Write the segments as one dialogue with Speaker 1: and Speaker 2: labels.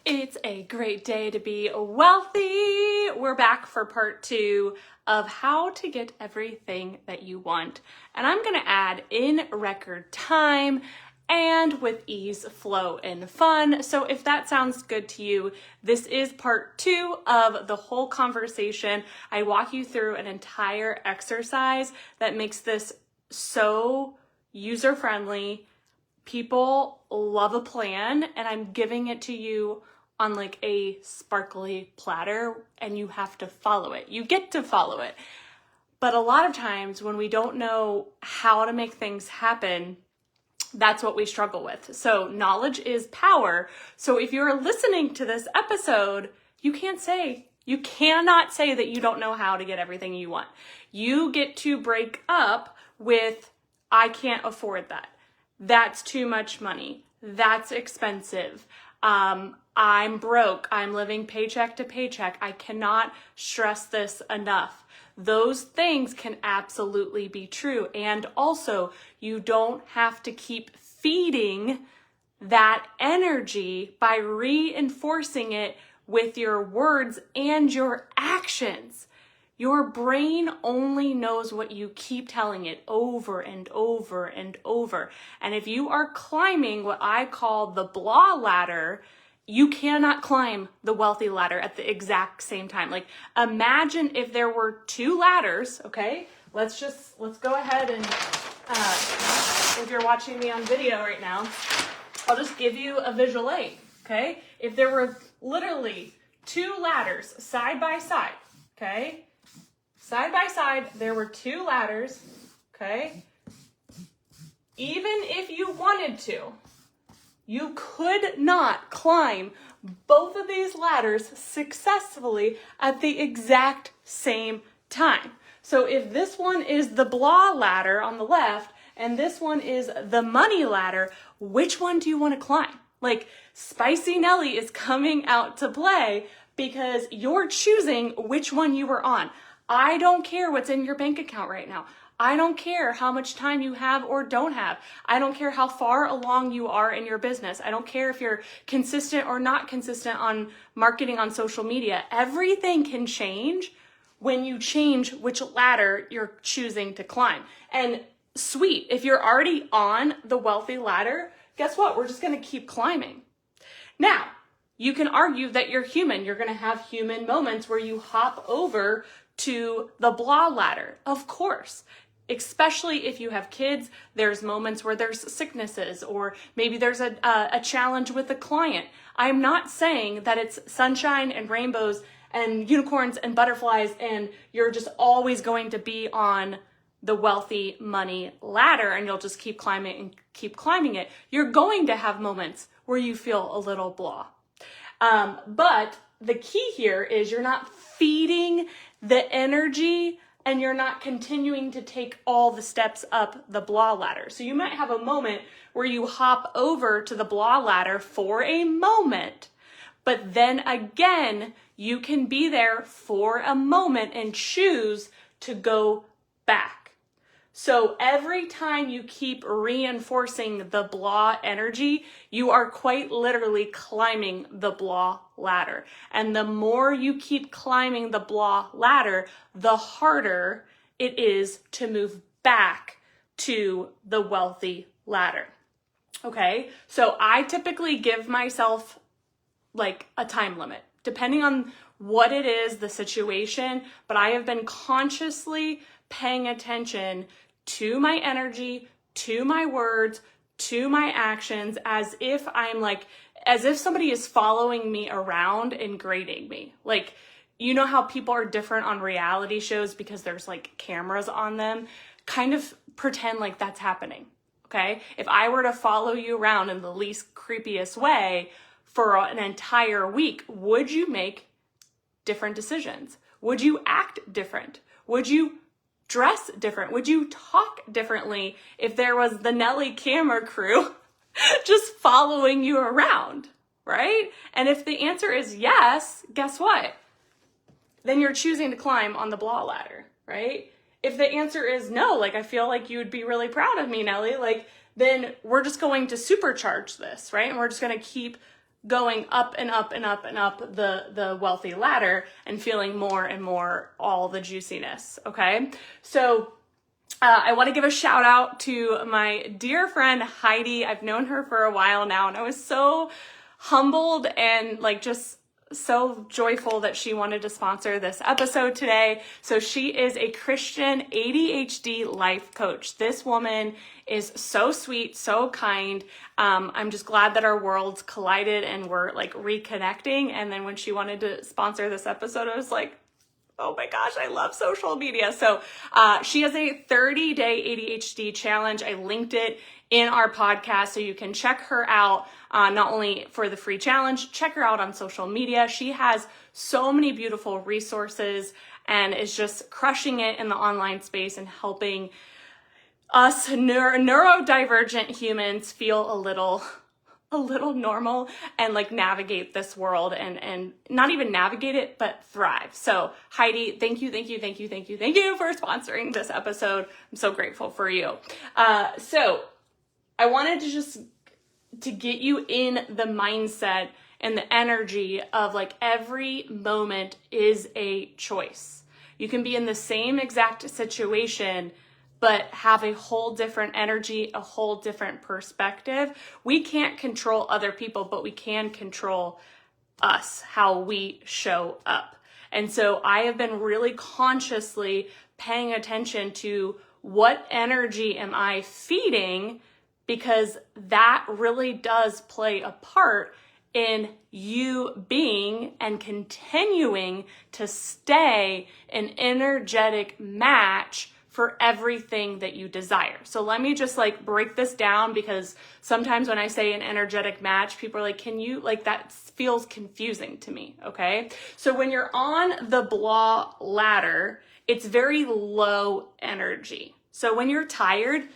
Speaker 1: It's a great day to be wealthy. We're back for part 2 of how to get everything that you want. And I'm going to add in record time and with ease, flow, and fun. So if that sounds good to you, this is part 2 of the whole conversation. I walk you through an entire exercise that makes this so user-friendly. People love a plan, and I'm giving it to you on like a sparkly platter, and you have to follow it. You get to follow it. But a lot of times when we don't know how to make things happen, that's what we struggle with. So knowledge is power. So if you're listening to this episode, you cannot say that you don't know how to get everything you want. You get to break up with, I can't afford that. That's too much money. That's expensive. I'm broke. I'm living paycheck to paycheck. I cannot stress this enough. Those things can absolutely be true. And also, you don't have to keep feeding that energy by reinforcing it with your words and your actions. Your brain only knows what you keep telling it over and over and over. And if you are climbing what I call the blah ladder, you cannot climb the wealthy ladder at the exact same time. Like, imagine if there were 2 ladders, okay? Let's go ahead and, if you're watching me on video right now, I'll just give you a visual aid, okay? If there were literally 2 ladders side by side, okay? Side by side, there were 2 ladders, okay? Even if you wanted to, you could not climb both of these ladders successfully at the exact same time. So if this one is the blah ladder on the left and this one is the money ladder, which one do you want to climb? Like, Spicy Nellie is coming out to play because you're choosing which one you were on. I don't care what's in your bank account right now. I don't care how much time you have or don't have. I don't care how far along you are in your business. I don't care if you're consistent or not consistent on marketing on social media. Everything can change when you change which ladder you're choosing to climb. And sweet, if you're already on the wealthy ladder, guess what? We're just going to keep climbing. Now, you can argue that you're human. You're going to have human moments where you hop over to the blah ladder. Of course. Especially if you have kids, there's moments where there's sicknesses, or maybe there's a challenge with a client. I'm not saying that it's sunshine and rainbows and unicorns and butterflies and you're just always going to be on the wealthy money ladder and you'll just keep climbing and keep climbing it. You're going to have moments where you feel a little blah. But the key here is you're not feeding the energy and you're not continuing to take all the steps up the blah ladder. So you might have a moment where you hop over to the blah ladder for a moment, but then again, you can be there for a moment and choose to go back. So every time you keep reinforcing the blah energy, you are quite literally climbing the blah ladder. And the more you keep climbing the blah ladder, the harder it is to move back to the wealthy ladder. Okay, so I typically give myself like a time limit, depending on what it is, the situation, but I have been consciously paying attention to my energy, to my words, to my actions, as if somebody is following me around and grading me. Like, you know how people are different on reality shows because there's like cameras on them? Kind of pretend like that's happening, okay? If I were to follow you around in the least creepiest way for an entire week, would you make different decisions? Would you act different? Would you dress different? Would you talk differently if there was the Nellie camera crew just following you around, right? And if the answer is yes, guess what? Then you're choosing to climb on the blah ladder, right? If the answer is no, like, I feel like you would be really proud of me, Nellie, like, then we're just going to supercharge this, right? And we're just going to keep going up and up and up and up the wealthy ladder and feeling more and more all the juiciness, okay? So I want to give a shout out to my dear friend Heidi. I've known her for a while now, and I was so humbled and like just so joyful that she wanted to sponsor this episode today. So she is a Christian ADHD life coach. This woman is so sweet, so kind. I'm just glad that our worlds collided and we're like reconnecting. And then when she wanted to sponsor this episode, I was like, oh my gosh, I love social media. So she has a 30-day ADHD challenge. I linked it in our podcast, so you can check her out, not only for the free challenge, check her out on social media. She has so many beautiful resources and is just crushing it in the online space and helping us neurodivergent humans feel a little normal and like navigate this world and not even navigate it, but thrive. So Heidi, thank you for sponsoring this episode. I'm so grateful for you. So I wanted to get you in the mindset and the energy of like every moment is a choice. You can be in the same exact situation, but have a whole different energy, a whole different perspective. We can't control other people, but we can control us, how we show up. And so I have been really consciously paying attention to what energy am I feeding, because that really does play a part in you being and continuing to stay an energetic match for everything that you desire. So let me just like break this down, because sometimes when I say an energetic match, people are like, can you, like that feels confusing to me, okay? So when you're on the blah ladder, it's very low energy. So when you're tired,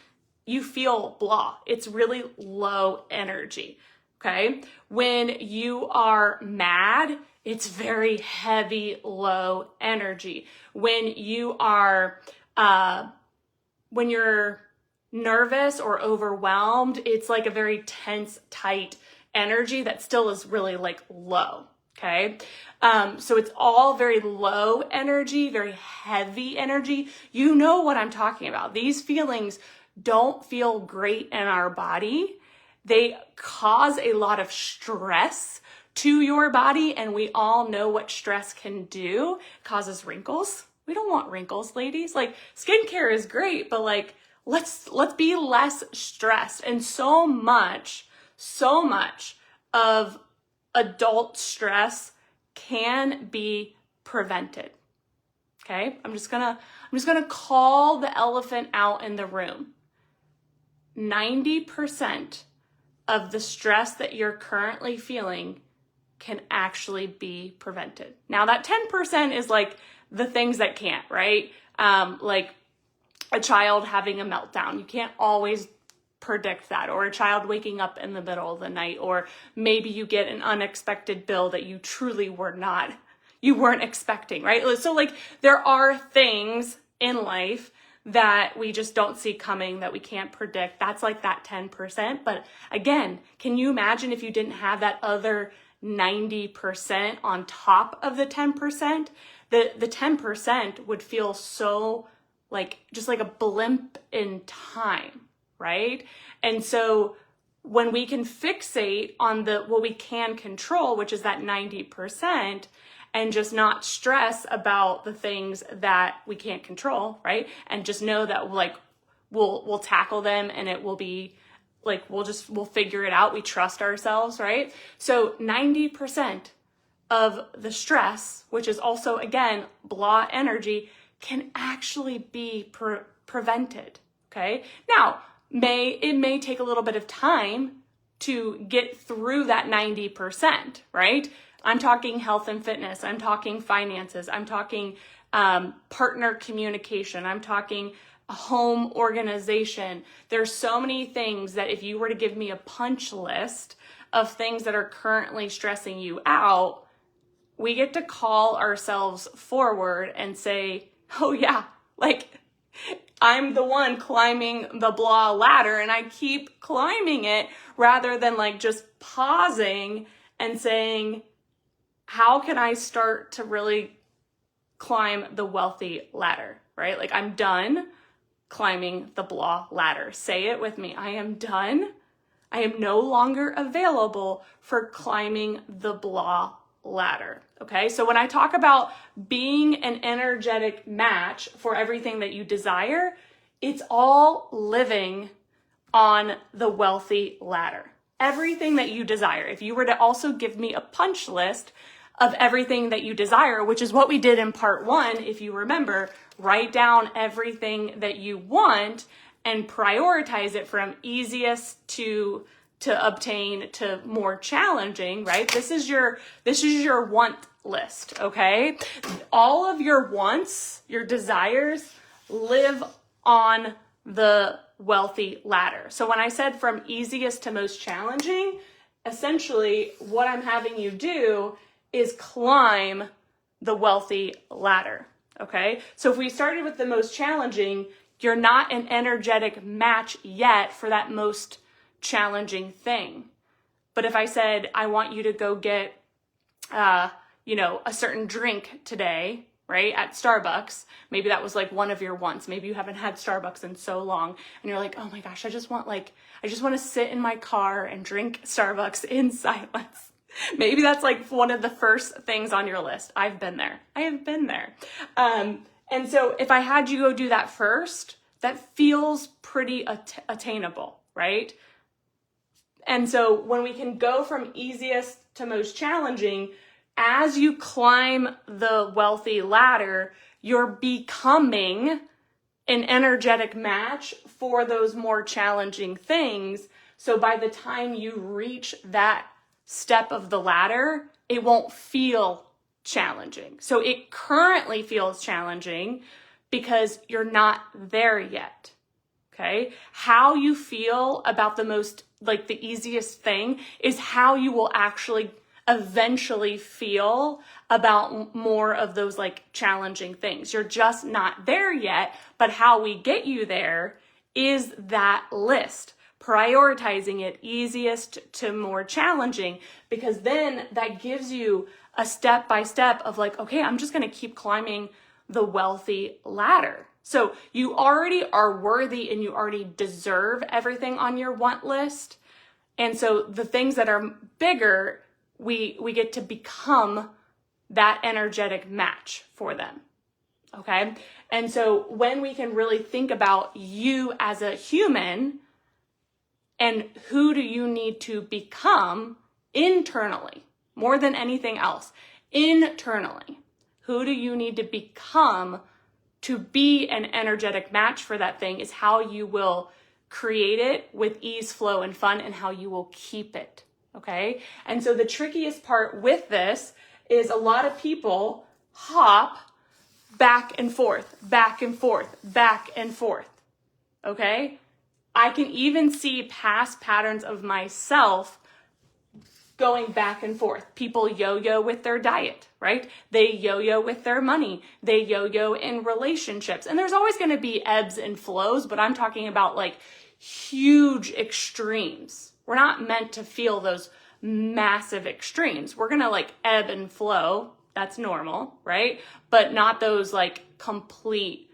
Speaker 1: you feel blah. It's really low energy, okay? When you are mad, it's very heavy, low energy. When you are when you're nervous or overwhelmed, it's like a very tense, tight energy that still is really like low, okay? So it's all very low energy, very heavy energy. You know what I'm talking about. These feelings don't feel great in our body. They cause a lot of stress to your body, and we all know what stress can do. It causes wrinkles. We don't want wrinkles, ladies. Like, skincare is great, but like, let's be less stressed. And so much of adult stress can be prevented. Okay? I'm just gonna call the elephant out in the room. 90% of the stress that you're currently feeling can actually be prevented. Now that 10% is like the things that can't, right? Like a child having a meltdown. You can't always predict that, or a child waking up in the middle of the night, or maybe you get an unexpected bill that you truly weren't expecting, right? So like there are things in life that we just don't see coming, that we can't predict. That's like that 10%. But again, can you imagine if you didn't have that other 90% on top of the 10%? The 10% would feel so like just like a blimp in time, right? And so when we can fixate on what we can control, which is that 90%, and just not stress about the things that we can't control, right? And just know that like we'll tackle them, and it will be like we'll figure it out. We trust ourselves, right? So 90% of the stress, which is also again blah energy, can actually be prevented. Okay. Now it may take a little bit of time to get through that 90%, right? I'm talking health and fitness. I'm talking finances. I'm talking partner communication. I'm talking home organization. There's so many things that if you were to give me a punch list of things that are currently stressing you out, we get to call ourselves forward and say, oh yeah, like I'm the one climbing the blah ladder and I keep climbing it, rather than like just pausing and saying, how can I start to really climb the wealthy ladder, right? Like, I'm done climbing the blah ladder. Say it with me. I am done. I am no longer available for climbing the blah ladder. Okay, so when I talk about being an energetic match for everything that you desire, it's all living on the wealthy ladder. Everything that you desire. If you were to also give me a punch list of everything that you desire, which is what we did in part 1, if you remember, write down everything that you want and prioritize it from easiest to obtain to more challenging, right? This is your want list, okay? All of your wants, your desires live on the wealthy ladder. So when I said from easiest to most challenging, essentially what I'm having you do is climb the wealthy ladder, okay? So if we started with the most challenging, you're not an energetic match yet for that most challenging thing. But if I said, I want you to go get, a certain drink today, right, at Starbucks, maybe that was like one of your wants. Maybe you haven't had Starbucks in so long and you're like, oh my gosh, I just want to sit in my car and drink Starbucks in silence. Maybe that's like one of the first things on your list. I've been there. I have been there. And so if I had you go do that first, that feels pretty attainable, right? And so when we can go from easiest to most challenging, as you climb the wealthy ladder, you're becoming an energetic match for those more challenging things. So by the time you reach that step of the ladder, it won't feel challenging. So it currently feels challenging because you're not there yet. Okay? How you feel about the easiest thing is how you will actually eventually feel about more of those challenging things. You're just not there yet, but how we get you there is that list, prioritizing it easiest to more challenging, because then that gives you a step by step of okay, I'm just going to keep climbing the wealthy ladder. So you already are worthy and you already deserve everything on your want list. And so the things that are bigger, we get to become that energetic match for them. Okay? And so when we can really think about you as a human and who do you need to become internally, more than anything else, internally, who do you need to become to be an energetic match for that thing is how you will create it with ease, flow, and fun, and how you will keep it, okay? And so the trickiest part with this is a lot of people hop back and forth, back and forth, back and forth, okay? I can even see past patterns of myself going back and forth. People yo-yo with their diet, right? They yo-yo with their money. They yo-yo in relationships. And there's always going to be ebbs and flows, but I'm talking about huge extremes. We're not meant to feel those massive extremes. We're going to ebb and flow. That's normal, right? But not those complete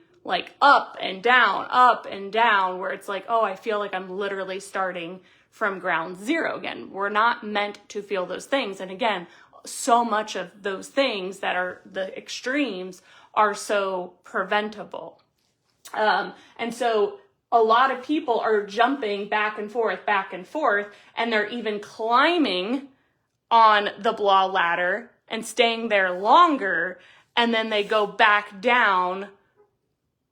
Speaker 1: up and down where it's oh, I feel like I'm literally starting from ground zero again. We're not meant to feel those things. And again, so much of those things that are the extremes are so preventable. And so a lot of people are jumping back and forth, and they're even climbing on the blah ladder and staying there longer. And then they go back down,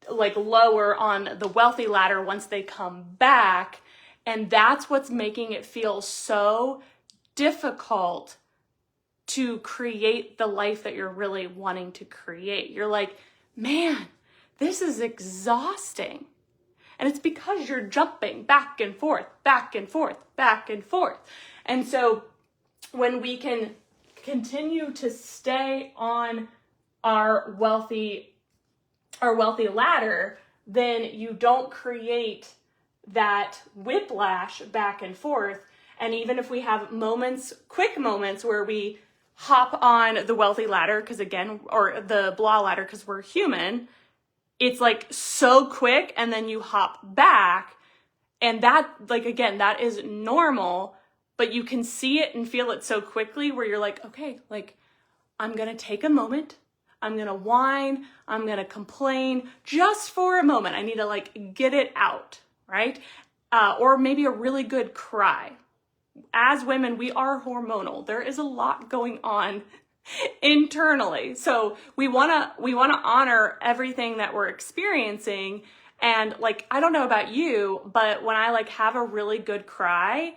Speaker 1: lower on the wealthy ladder once they come back. And that's what's making it feel so difficult to create the life that you're really wanting to create. You're man, this is exhausting. And it's because you're jumping back and forth, back and forth, back and forth. And so when we can continue to stay on our wealthy ladder, then you don't create that whiplash back and forth, And even if we have moments, quick moments where we hop on the wealthy ladder, because again, or the blah ladder, because we're human, it's like so quick, and then you hop back, and that, like, again, that is normal, but you can see it and feel it so quickly where you're like, okay, like, I'm gonna take a moment, I'm gonna whine, I'm gonna complain just for a moment. I need to like get it out, right? Or maybe a really good cry. As women, we are hormonal. There is a lot going on internally. So we wanna honor everything that we're experiencing. And like, I don't know about you, but when I like have a really good cry,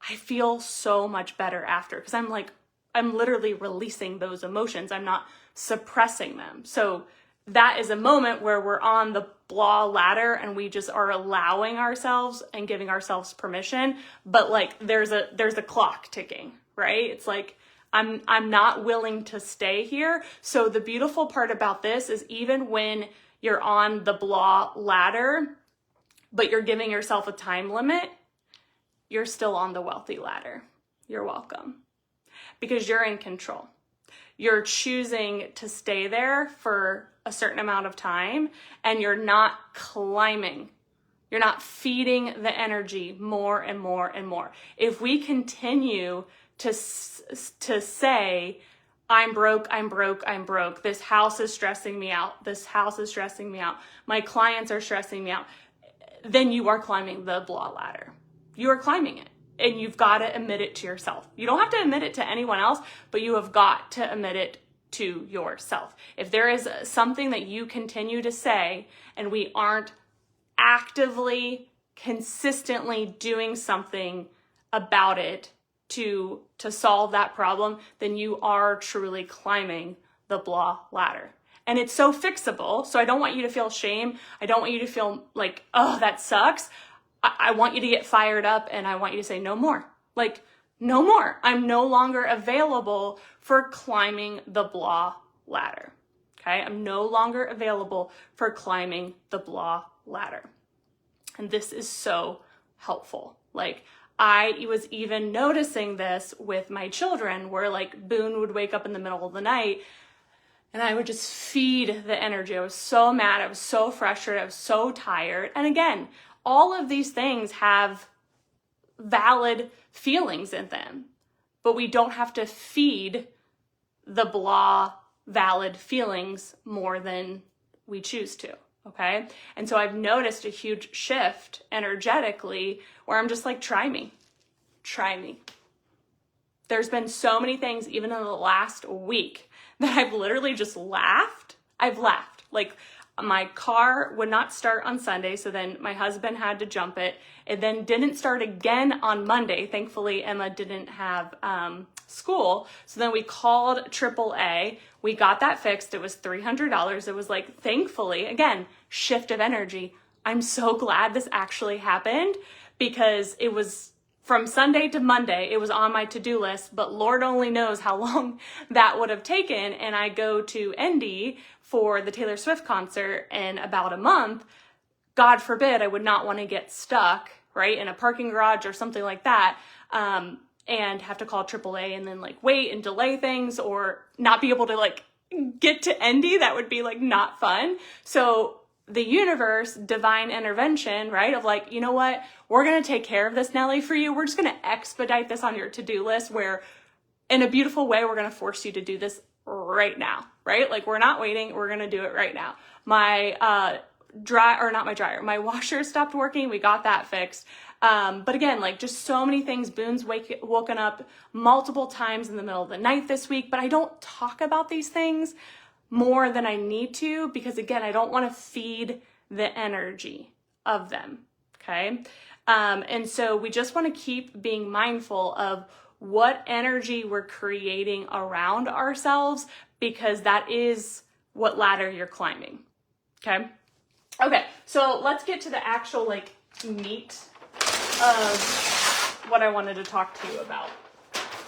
Speaker 1: I feel so much better after, because I'm literally releasing those emotions. I'm not suppressing them. So that is a moment where we're on the blah ladder and we just are allowing ourselves and giving ourselves permission. But like there's a clock ticking, right? It's like I'm not willing to stay here. So the beautiful part about this is even when you're on the blah ladder, but you're giving yourself a time limit, you're still on the wealthy ladder. You're welcome. Because you're in control. You're choosing to stay there for a certain amount of time, and you're not climbing. You're not feeding the energy more and more and more. If we continue to say, I'm broke, I'm broke, I'm broke, this house is stressing me out, this house is stressing me out, my clients are stressing me out, then you are climbing the blah ladder. You are climbing it. And you've got to admit it to yourself. You don't have to admit it to anyone else, but you have got to admit it to yourself. If there is something that you continue to say and we aren't actively, consistently doing something about it to solve that problem, then you are truly climbing the blah ladder. And it's so fixable. So I don't want you to feel shame. I don't want you to feel like, oh, that sucks. I want you to get fired up, and I want you to say no more. Like, no more. I'm no longer available for climbing the blah ladder. Okay? I'm no longer available for climbing the blah ladder. And this is so helpful. Like, I was even noticing this with my children, where like Boone would wake up in the middle of the night and I would just feed the energy. I was so mad. I was so frustrated. I was so tired. And again, all of these things have valid feelings in them, but we don't have to feed the blah valid feelings more than we choose to, okay? And so I've noticed a huge shift energetically where I'm just like, try me. There's been so many things, even in the last week, that I've literally just laughed. I've laughed. Like, my car would not start on Sunday, so then my husband had to jump it. It then didn't start again on Monday. Thankfully, Emma didn't have school. So then we called AAA. We got that fixed. It was $300. It was like, thankfully, again, shift of energy. I'm so glad this actually happened, because it was from Sunday to Monday, it was on my to-do list, but Lord only knows how long that would have taken. And I go to Indy for the Taylor Swift concert in about a month. God forbid I would not want to get stuck, right, in a parking garage or something like that, and have to call AAA and then like wait and delay things, or not be able to like get to Indy. That would be like not fun. So the universe, divine intervention, right, of like, you know what, we're going to take care of this, Nellie, for you. We're just going to expedite this on your to-do list, where in a beautiful way, we're going to force you to do this right now, right? Like, we're not waiting. We're going to do it right now. My my washer stopped working. We got that fixed. But again, like, just so many things. Boone's woken up multiple times in the middle of the night this week, but I don't talk about these things more than I need to, because again, I don't want to feed the energy of them. Okay. And so we just want to keep being mindful of what energy we're creating around ourselves, because that is what ladder you're climbing. Okay. Okay. So let's get to the actual like meat of what I wanted to talk to you about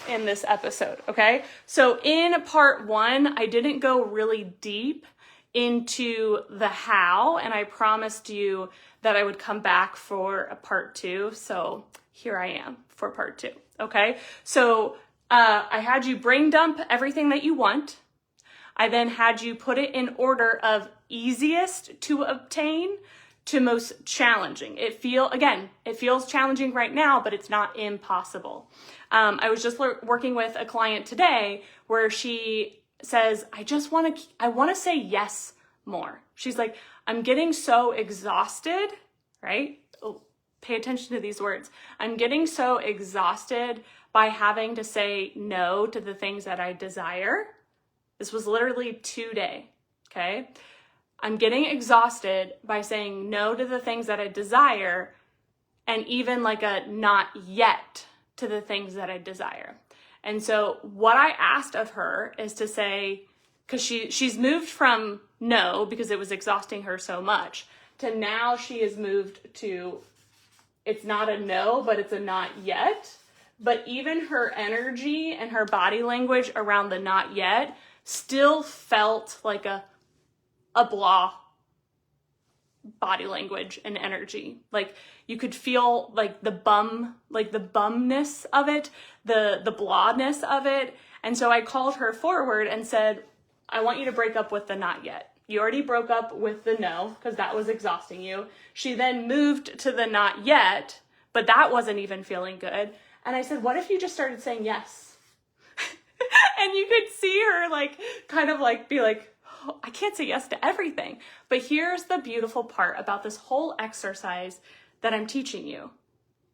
Speaker 1: in this episode. Okay. So in part 1, I didn't go really deep into the how, and I promised you that I would come back for a part 2. So here I am for part 2, okay? So I had you brain dump everything that you want. I then had you put it in order of easiest to obtain to most challenging. It feels challenging right now, but it's not impossible. I was just working with a client today where she says, I want to say yes more. She's like, I'm getting so exhausted, right? Oh, pay attention to these words. I'm getting so exhausted by having to say no to the things that I desire. This was literally today, okay? I'm getting exhausted by saying no to the things that I desire, and even like a not yet to the things that I desire. And so what I asked of her is to say, because she's moved from no, because it was exhausting her so much, to now she has moved to, it's not a no, but it's a not yet. But even her energy and her body language around the not yet still felt like a blah body language and energy. Like you could feel like the bumness of it, the blahness of it. And so I called her forward and said, I want you to break up with the not yet. You already broke up with the no because that was exhausting you. She then moved to the not yet, but that wasn't even feeling good. And I said, what if you just started saying yes? And you could see her like, kind of like be like, oh, I can't say yes to everything. But here's the beautiful part about this whole exercise that I'm teaching you.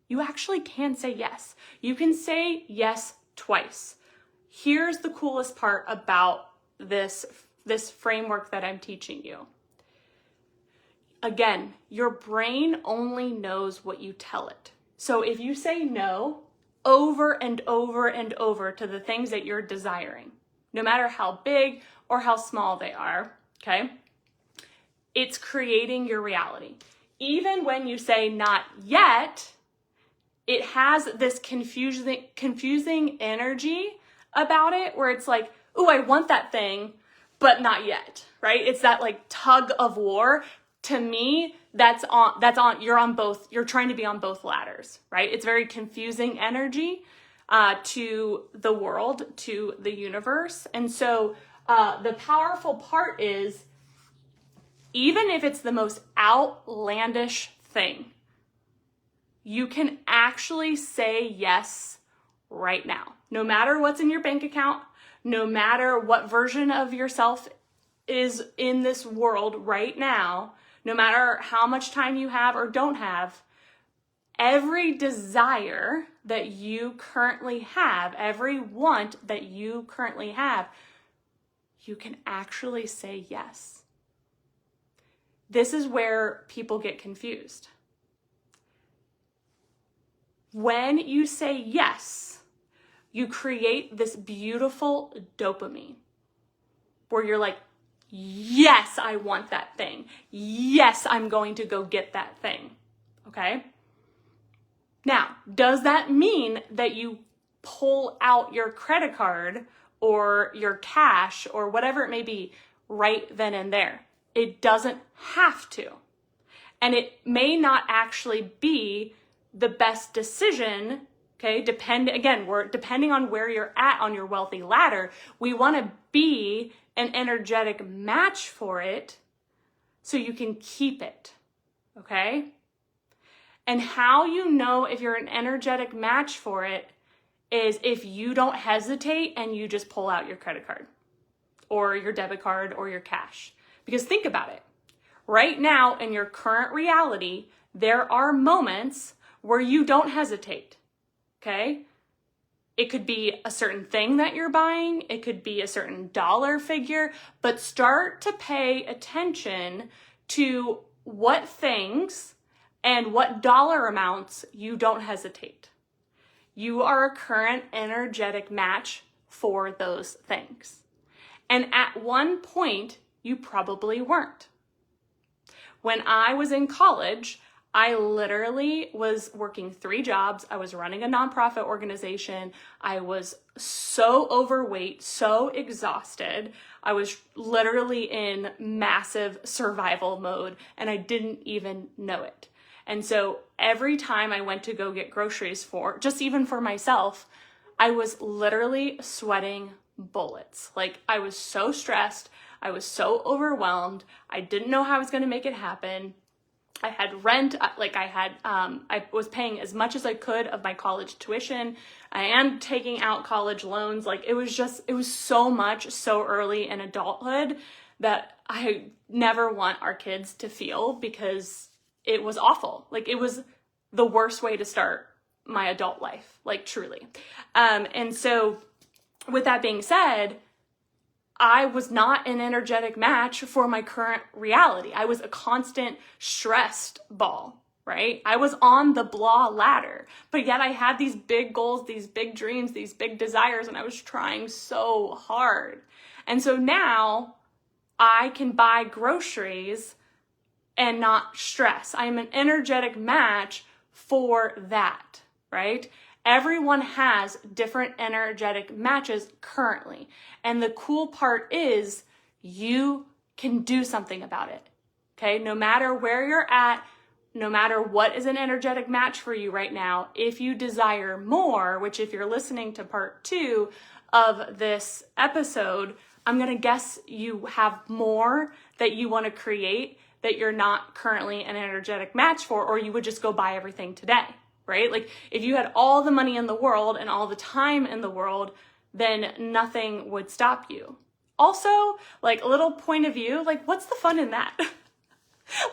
Speaker 1: You actually can say yes. You can say yes twice. Here's the coolest part about this framework that I'm teaching you. Again, your brain only knows what you tell it. So if you say no over and over and over to the things that you're desiring, no matter how big or how small they are, okay, it's creating your reality. Even when you say not yet, it has this confusing energy about it where it's like, oh, I want that thing, but not yet, right? It's that like tug of war. To me, you're trying to be on both ladders, right? It's very confusing energy to the world, to the universe. And so the powerful part is, even if it's the most outlandish thing, you can actually say yes right now. No matter what's in your bank account, no matter what version of yourself is in this world right now, no matter how much time you have or don't have, every desire that you currently have, every want that you currently have, you can actually say yes. This is where people get confused. When you say yes, you create this beautiful dopamine where you're like, yes, I want that thing. Yes, I'm going to go get that thing. Okay? Now, does that mean that you pull out your credit card or your cash or whatever it may be right then and there? It doesn't have to. And it may not actually be the best decision, okay? Depending on where you're at on your wealthy ladder, we want to be an energetic match for it so you can keep it, okay? And how you know if you're an energetic match for it is if you don't hesitate and you just pull out your credit card or your debit card or your cash. Because think about it. Right now in your current reality, there are moments where you don't hesitate, okay? It could be a certain thing that you're buying. It could be a certain dollar figure, but start to pay attention to what things and what dollar amounts you don't hesitate. You are a current energetic match for those things. And at one point, you probably weren't. When I was in college, I literally was working 3 jobs. I was running a nonprofit organization. I was so overweight, so exhausted. I was literally in massive survival mode and I didn't even know it. And so every time I went to go get groceries just even for myself, I was literally sweating bullets. Like, I was so stressed. I was so overwhelmed. I didn't know how I was going to make it happen. I had rent, I was paying as much as I could of my college tuition. I am taking out college loans. Like, it was so much so early in adulthood that I never want our kids to feel, because it was awful. Like, it was the worst way to start my adult life, like, truly. And so with that being said, I was not an energetic match for my current reality. I was a constant stressed ball, right? I was on the blah ladder, but yet I had these big goals, these big dreams, these big desires, and I was trying so hard. And so now I can buy groceries and not stress. I'm an energetic match for that, right? Everyone has different energetic matches currently. And the cool part is you can do something about it, okay? No matter where you're at, no matter what is an energetic match for you right now, if you desire more, which if you're listening to part 2 of this episode, I'm gonna guess you have more that you wanna create that you're not currently an energetic match for, or you would just go buy everything today. Right? Like, if you had all the money in the world and all the time in the world, then nothing would stop you. Also, like, a little point of view, like, what's the fun in that?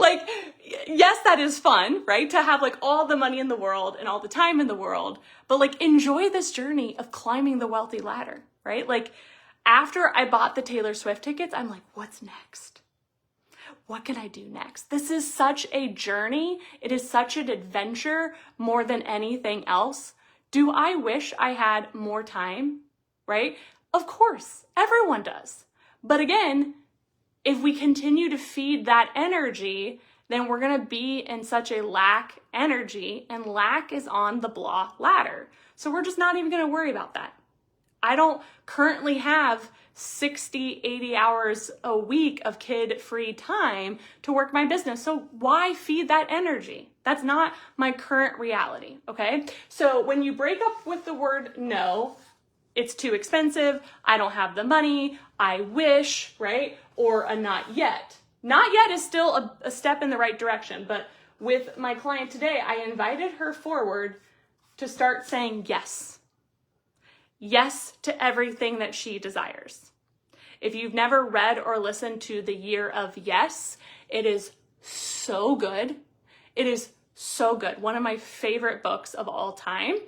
Speaker 1: Like, yes, that is fun, right? To have like all the money in the world and all the time in the world, but like, enjoy this journey of climbing the wealthy ladder, right? Like, after I bought the Taylor Swift tickets, I'm like, what's next? What can I do next? This is such a journey. It is such an adventure more than anything else. Do I wish I had more time, right? Of course, everyone does. But again, if we continue to feed that energy, then we're going to be in such a lack energy, and lack is on the blah ladder. So we're just not even going to worry about that. I don't currently have 60, 80 hours a week of kid-free time to work my business. So why feed that energy? That's not my current reality, okay? So when you break up with the word no, it's too expensive, I don't have the money, I wish, right? Or a not yet. Not yet is still a step in the right direction, but with my client today, I invited her forward to start saying yes. Yes to everything that she desires. If you've never read or listened to The Year of Yes, it is so good. It is so good. One of my favorite books of all time.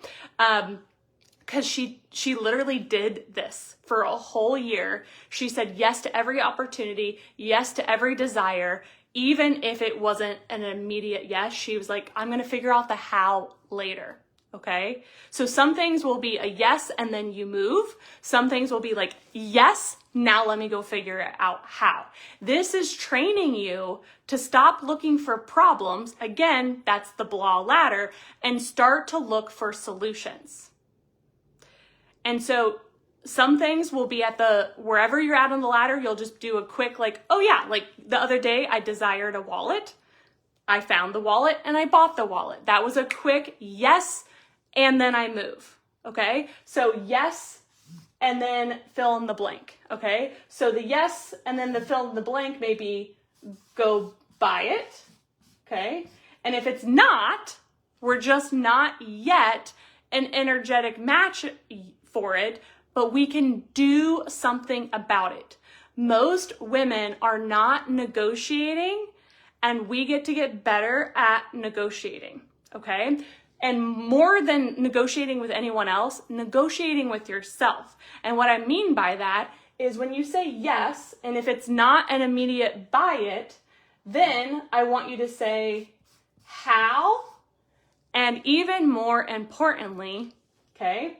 Speaker 1: Because she literally did this for a whole year. She said yes to every opportunity, yes to every desire, even if it wasn't an immediate yes. She was like, I'm going to figure out the how later. Okay? So some things will be a yes and then you move. Some things will be like, yes, now let me go figure out how. This is training you to stop looking for problems. Again, that's the blah ladder, and start to look for solutions. And so some things will be at wherever you're at on the ladder, you'll just do a quick like, oh yeah, like the other day I desired a wallet. I found the wallet and I bought the wallet. That was a quick yes, and then I move, okay? So yes, and then fill in the blank, okay? So the yes, and then the fill in the blank, maybe go buy it, okay? And if it's not, we're just not yet an energetic match for it, but we can do something about it. Most women are not negotiating, and we get to get better at negotiating, okay? And more than negotiating with anyone else, negotiating with yourself. And what I mean by that is when you say yes, and if it's not an immediate buy it, then I want you to say how, and even more importantly, okay,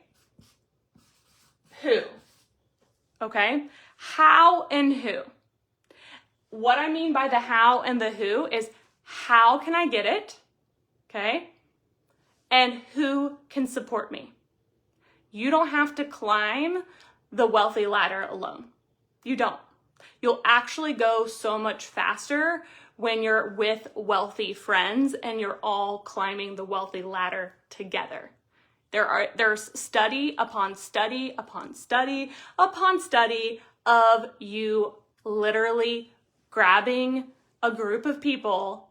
Speaker 1: who, okay? How and who. What I mean by the how and the who is how can I get it, okay? And who can support me? You don't have to climb the wealthy ladder alone. You don't. You'll actually go so much faster when you're with wealthy friends and you're all climbing the wealthy ladder together. There's study upon study upon study upon study of you literally grabbing a group of people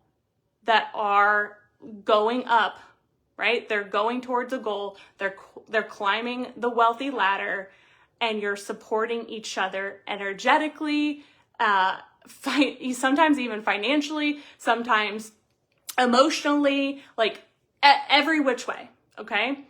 Speaker 1: that are going up, right? They're going towards a goal. They're climbing the wealthy ladder, and you're supporting each other energetically, sometimes even financially, sometimes emotionally, like every which way, okay?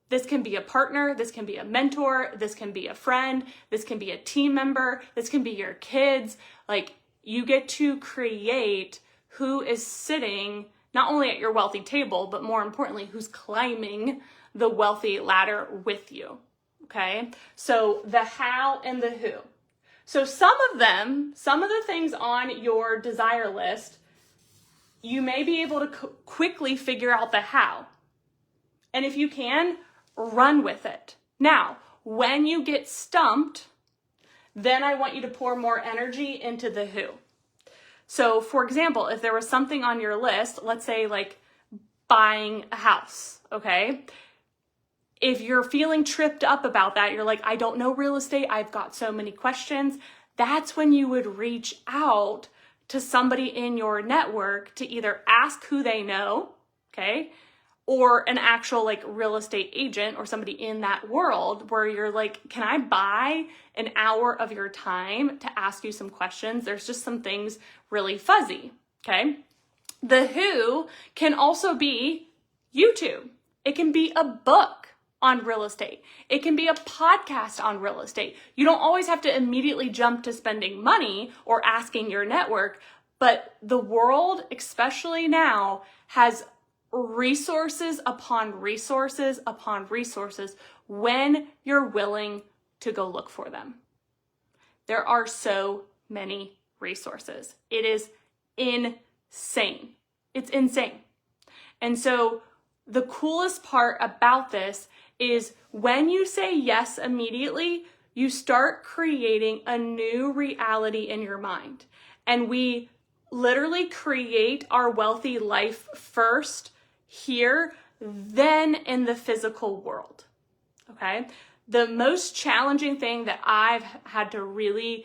Speaker 1: This can be a partner, this can be a mentor, this can be a friend, this can be a team member, this can be your kids. Like, you get to create who is sitting not only at your wealthy table, but more importantly, who's climbing the wealthy ladder with you, okay? So the how and the who. So some of the things on your desire list, you may be able to quickly figure out the how. And if you can, run with it. Now, when you get stumped, then I want you to pour more energy into the who. So for example, if there was something on your list, let's say like buying a house, okay? If you're feeling tripped up about that, you're like, I don't know real estate, I've got so many questions, that's when you would reach out to somebody in your network to either ask who they know, okay? Or an actual like real estate agent or somebody in that world where you're like, can I buy an hour of your time to ask you some questions? There's just some things really fuzzy, okay? The who can also be YouTube. It can be a book on real estate. It can be a podcast on real estate. You don't always have to immediately jump to spending money or asking your network, but the world, especially now, has resources upon resources upon resources when you're willing to go look for them. There are so many resources. It is insane. It's insane. And so the coolest part about this is when you say yes immediately, you start creating a new reality in your mind. And we literally create our wealthy life first here, then in the physical world, okay? The most challenging thing that I've had to really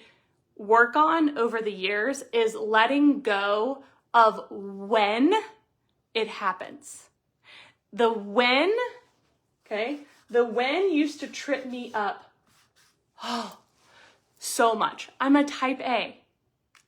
Speaker 1: work on over the years is letting go of when it happens. The when, okay? The when used to trip me up so much. I'm a type A.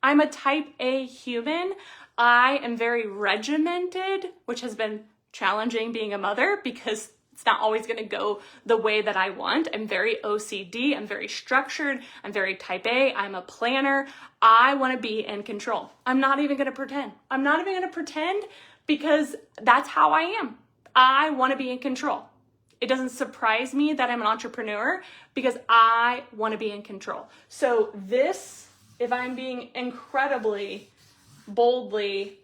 Speaker 1: I'm a type A human. I am very regimented, which has been challenging being a mother because it's not always going to go the way that I want. I'm very OCD. I'm very structured. I'm very type A. I'm a planner. I want to be in control. I'm not even going to pretend. I'm not even going to pretend because that's how I am. I want to be in control. It doesn't surprise me that I'm an entrepreneur because I want to be in control. So this, if I'm being incredibly boldly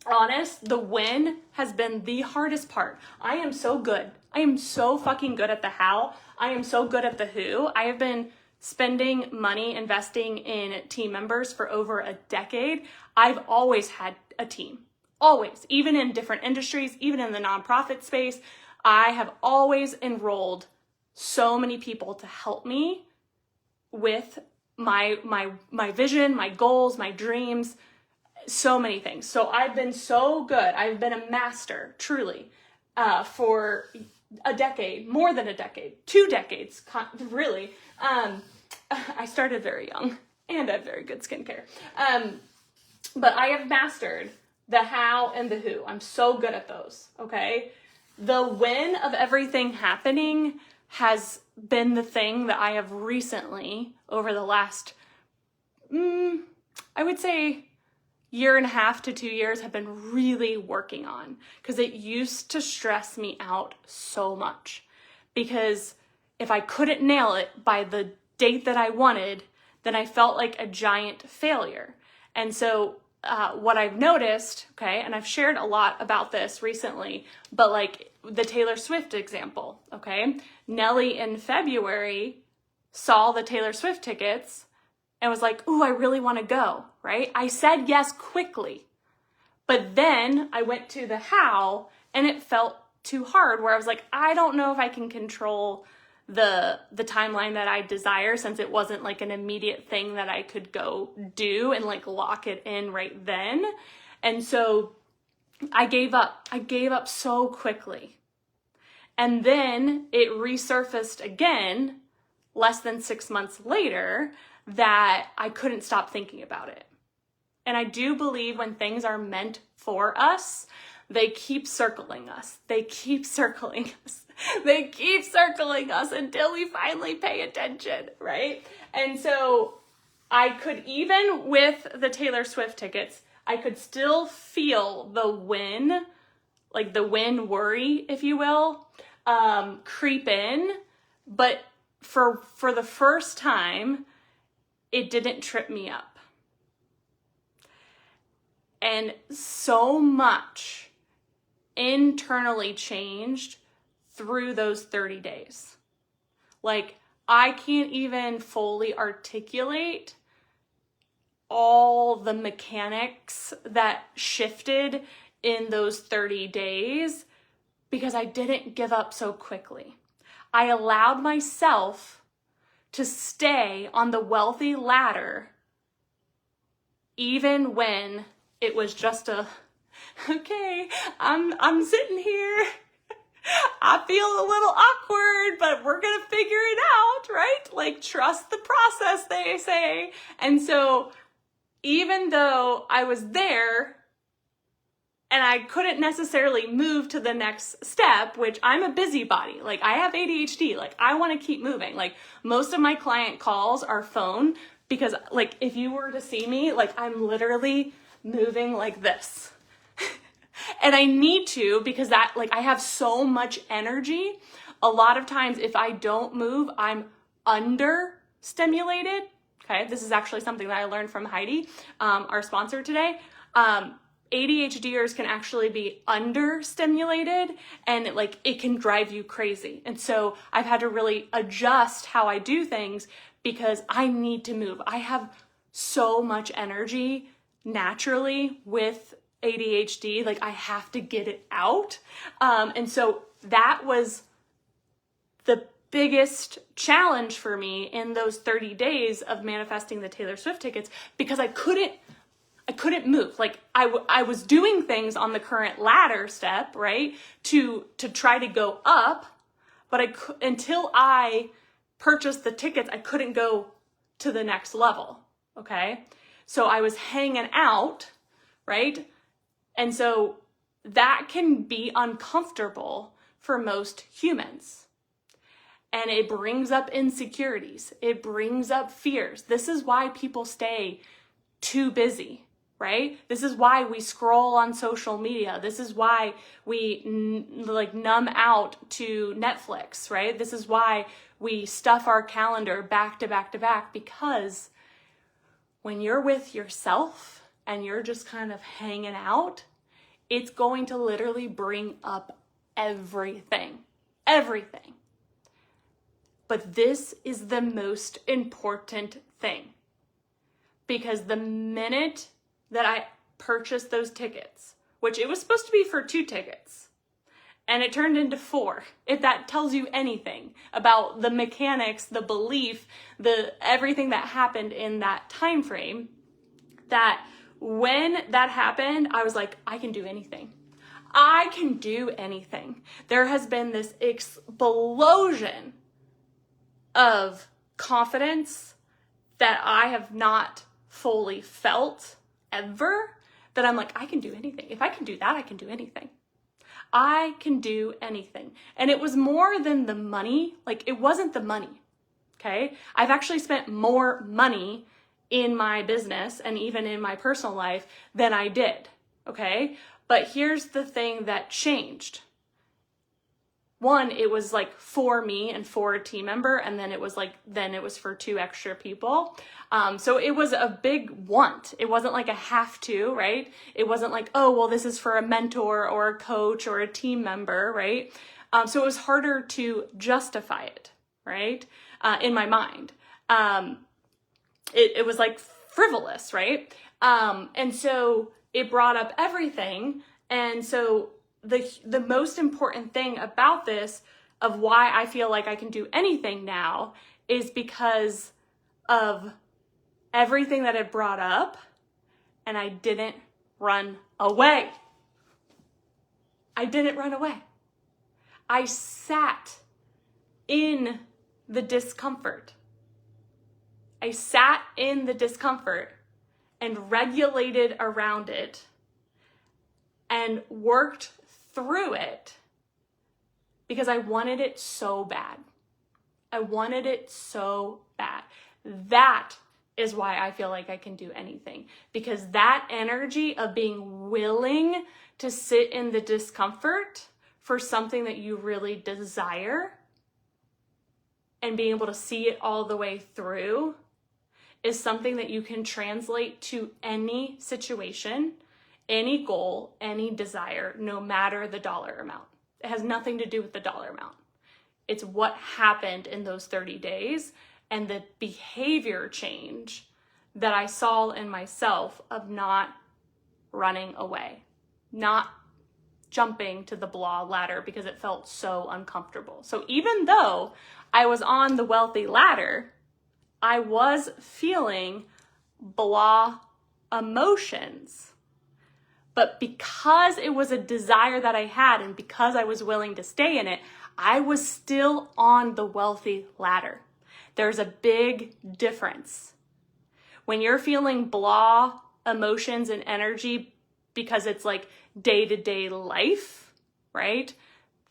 Speaker 1: honest, the when has been the hardest part. I am so good. I am so fucking good at the how. I am so good at the who. I have been spending money investing in team members for over a decade. I've always had a team. Always. Even in different industries, even in the nonprofit space, I have always enrolled so many people to help me with my vision, my goals, my dreams, so many things. So I've been so good. I've been a master, truly, for a decade, more than a decade, 2 decades, really. I started very young and I have very good skincare. But I have mastered the how and the who. I'm so good at those, okay? The when of everything happening has been the thing that I have recently, over the last, I would say, 1.5 to 2 years, have been really working on, because it used to stress me out so much. Because if I couldn't nail it by the date that I wanted, then I felt like a giant failure. And so what I've noticed, okay, and I've shared a lot about this recently, but like the Taylor Swift example, okay? Nellie in February saw the Taylor Swift tickets and was like, ooh, I really want to go, right? I said yes quickly, but then I went to the how and it felt too hard, where I was like, I don't know if I can control the timeline that I desire, since it wasn't like an immediate thing that I could go do and like lock it in right then. And so I gave up. I gave up so quickly. And then it resurfaced again less than 6 months later that I couldn't stop thinking about it. And I do believe when things are meant for us, they keep circling us. They keep circling us. They keep circling us until we finally pay attention, right? And so I could, even with the Taylor Swift tickets, I could still feel the win, like the win worry, if you will, creep in. But for the first time, it didn't trip me up. And so much internally changed through those 30 days. Like, I can't even fully articulate all the mechanics that shifted in those 30 days because I didn't give up so quickly. I allowed myself to stay on the wealthy ladder even when it was just okay, I'm sitting here. I feel a little awkward, but we're gonna figure it out, right? Like, trust the process, they say. And so even though I was there and I couldn't necessarily move to the next step, which I'm a busybody, like I have ADHD, like I wanna keep moving. Like, most of my client calls are phone, because like if you were to see me, like I'm literally moving like this. And I need to, because that, like, I have so much energy. A lot of times if I don't move, I'm understimulated. Okay, this is actually something that I learned from Heidi, our sponsor today. ADHDers can actually be understimulated, and it can drive you crazy. And so I've had to really adjust how I do things because I need to move. I have so much energy naturally with ADHD, like I have to get it out. And so that was the biggest challenge for me in those 30 days of manifesting the Taylor Swift tickets, because I couldn't move. Like I was doing things on the current ladder step, right? To try to go up, but until I purchased the tickets, I couldn't go to the next level. Okay. So I was hanging out, right? And so that can be uncomfortable for most humans. And it brings up insecurities. It brings up fears. This is why people stay too busy, right? This is why we scroll on social media. This is why we numb out to Netflix, right? This is why we stuff our calendar back to back to back, because when you're with yourself and you're just kind of hanging out, it's going to literally bring up everything. But this is the most important thing, because the minute that I purchased those tickets, which it was supposed to be for 2 tickets, and it turned into 4, if that tells you anything about the mechanics, the belief, everything that happened in that time frame, that when that happened, I was like, I can do anything. I can do anything. There has been this explosion of confidence that I have not fully felt ever, that I'm like, I can do anything. If I can do that, I can do anything. I can do anything. And it was more than the money. Like, it wasn't the money. Okay. I've actually spent more money in my business and even in my personal life than I did. Okay. But here's the thing that changed. One, it was like for me and for a team member. And then it was for 2 extra people. So it was a big want. It wasn't like a have to, right? It wasn't like, oh, well, this is for a mentor or a coach or a team member, right? So it was harder to justify it, right? In my mind. it was like frivolous, right? And so it brought up everything. And so the most important thing about this, of why I feel like I can do anything now, is because of everything that it brought up, and I didn't run away. I didn't run away. I sat in the discomfort. I sat in the discomfort and regulated around it and worked through it because I wanted it so bad. I wanted it so bad. That is why I feel like I can do anything, because that energy of being willing to sit in the discomfort for something that you really desire and being able to see it all the way through is something that you can translate to any situation, any goal, any desire, no matter the dollar amount. It has nothing to do with the dollar amount. It's what happened in those 30 days and the behavior change that I saw in myself of not running away, not jumping to the blah ladder because it felt so uncomfortable. So even though I was on the wealthy ladder, I was feeling blah emotions. But because it was a desire that I had and because I was willing to stay in it, I was still on the wealthy ladder. There's a big difference. When you're feeling blah emotions and energy because it's like day-to-day life, right?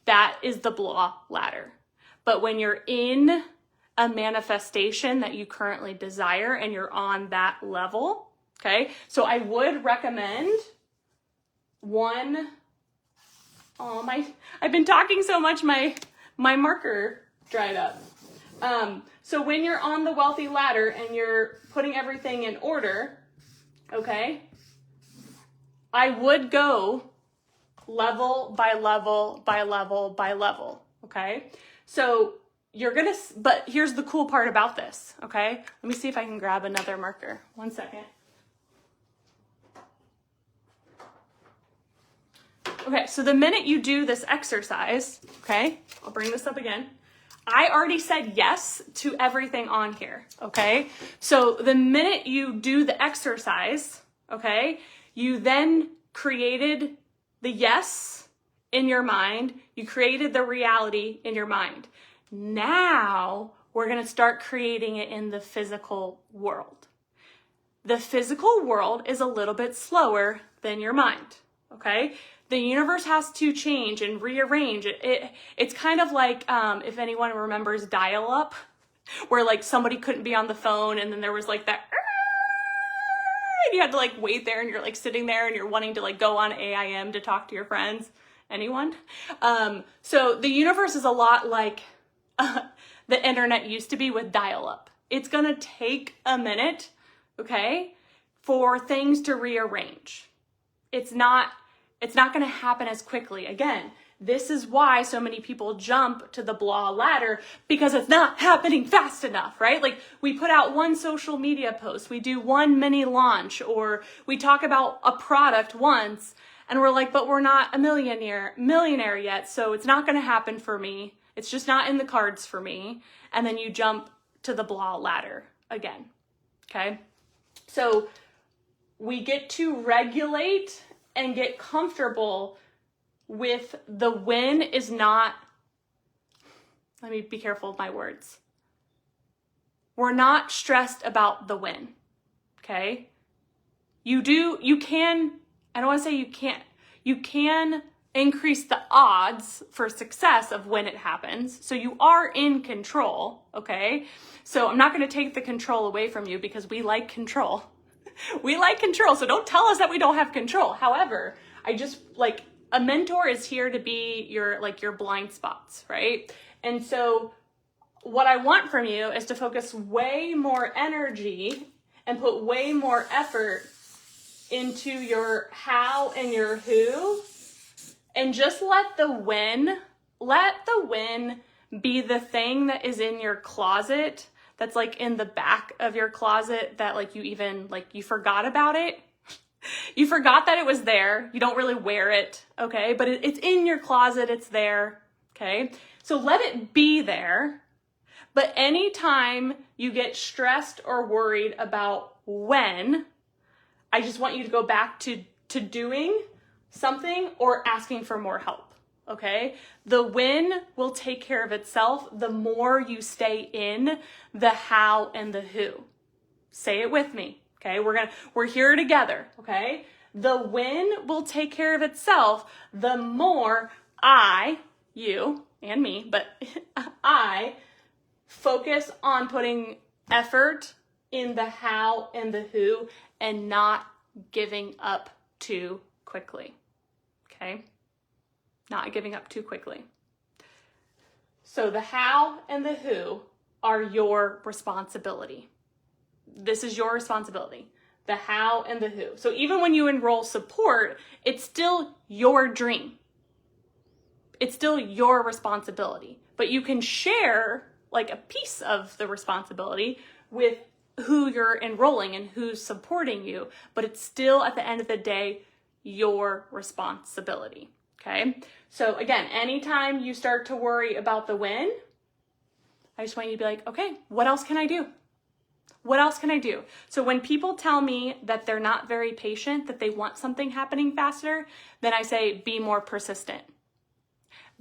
Speaker 1: That is the blah ladder. But when you're in a manifestation that you currently desire and you're on that level, okay? So I would recommend I've been talking so much, my marker dried up. So when you're on the wealthy ladder and you're putting everything in order, okay, I would go level by level by level by level, okay? So but here's the cool part about this, okay? Let me see if I can grab another marker. 1 second. Okay, so the minute you do this exercise, okay, I'll bring this up again. I already said yes to everything on here, okay? So the minute you do the exercise, okay, you then created the yes in your mind. You created the reality in your mind. Now we're going to start creating it in the physical world. The physical world is a little bit slower than your mind, okay? The universe has to change and rearrange. It's kind of like, if anyone remembers dial-up, where like somebody couldn't be on the phone and then there was like that, and you had to like wait there and you're like sitting there and you're wanting to like go on AIM to talk to your friends. Anyone? So the universe is a lot like the internet used to be with dial-up. It's gonna take a minute, okay, for things to rearrange. It's not going to happen as quickly. Again, this is why so many people jump to the blah ladder, because it's not happening fast enough, right? Like we put out one social media post, we do one mini launch, or we talk about a product once and we're like, but we're not a millionaire yet. So it's not going to happen for me. It's just not in the cards for me. And then you jump to the blah ladder again. Okay. So we get to regulate and get comfortable with the win is not, let me be careful of my words. We're not stressed about the win, okay? You can increase the odds for success of when it happens. So you are in control, okay? So I'm not gonna take the control away from you because we like control. We like control, so don't tell us that we don't have control. However, I just like a mentor is here to be your blind spots, right? And so what I want from you is to focus way more energy and put way more effort into your how and your who, and just let the win be the thing that is in your closet that's like in the back of your closet that like you even like you forgot about it. You forgot that it was there. You don't really wear it, okay? But it's in your closet, it's there, okay? So let it be there. But anytime you get stressed or worried about when, I just want you to go back to doing something or asking for more help, okay? The when will take care of itself the more you stay in the how and the who. Say it with me. Okay, we're here together, okay? The when will take care of itself the more you and me, but I focus on putting effort in the how and the who and not giving up too quickly, okay? Not giving up too quickly. So the how and the who are your responsibility. This is your responsibility, the how and the who. So even when you enroll support, it's still your dream. It's still your responsibility, but you can share like a piece of the responsibility with who you're enrolling and who's supporting you, but it's still at the end of the day, your responsibility, okay? So again, anytime you start to worry about the when, I just want you to be like, okay, what else can I do? What else can I do? So when people tell me that they're not very patient, that they want something happening faster, then I say, be more persistent.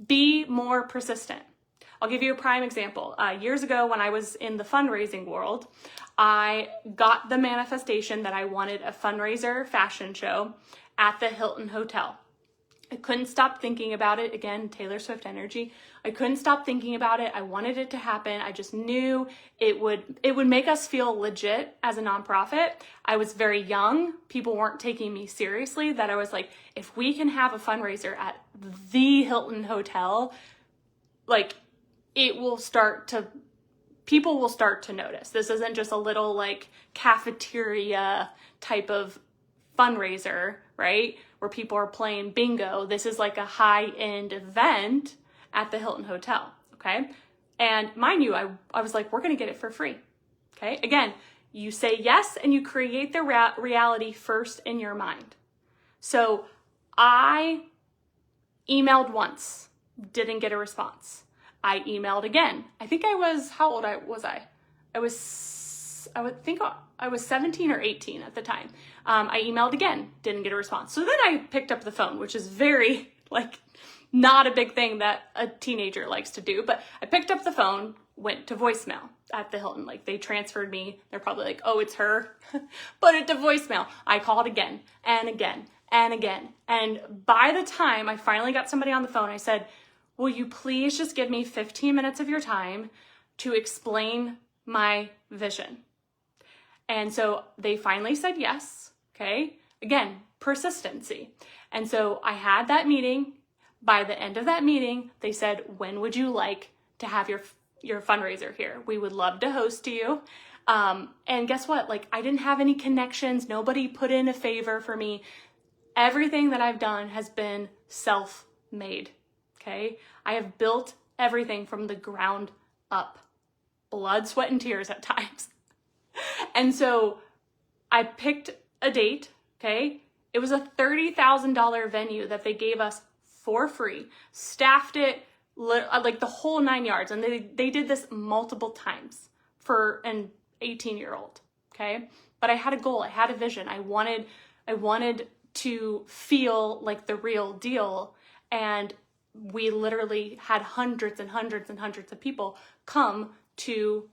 Speaker 1: Be more persistent. I'll give you a prime example. Years ago when I was in the fundraising world, I got the manifestation that I wanted a fundraiser fashion show at the Hilton Hotel. I couldn't stop thinking about it. Again, Taylor Swift energy. I couldn't stop thinking about it. I wanted it to happen. I just knew it would make us feel legit as a nonprofit. I was very young. People weren't taking me seriously. That I was like, if we can have a fundraiser at the Hilton Hotel, like people will start to notice. This isn't just a little like cafeteria type of fundraiser, right? Where people are playing bingo. This is like a high-end event at the Hilton Hotel, okay? And mind you, I was like, we're gonna get it for free, okay? Again, you say yes and you create the reality first in your mind. So I emailed once, didn't get a response. I emailed again. I think I was, how old was I? I would think I was 17 or 18 at the time. I emailed again, didn't get a response. So then I picked up the phone, which is very like not a big thing that a teenager likes to do, but I picked up the phone, went to voicemail at the Hilton. Like they transferred me. They're probably like, oh, it's her. Put it to voicemail. I called again and again and again. And by the time I finally got somebody on the phone, I said, will you please just give me 15 minutes of your time to explain my vision? And so they finally said yes, okay? Again, persistency. And so I had that meeting. By the end of that meeting, they said, when would you like to have your fundraiser here? We would love to host you. And guess what? Like I didn't have any connections. Nobody put in a favor for me. Everything that I've done has been self-made, okay? I have built everything from the ground up. Blood, sweat, and tears at times. And so I picked a date, okay? It was a $30,000 venue that they gave us for free, staffed it like the whole 9 yards. And they did this multiple times for an 18-year-old, okay? But I had a goal, I had a vision. I wanted to feel like the real deal. And we literally had hundreds and hundreds and hundreds of people come to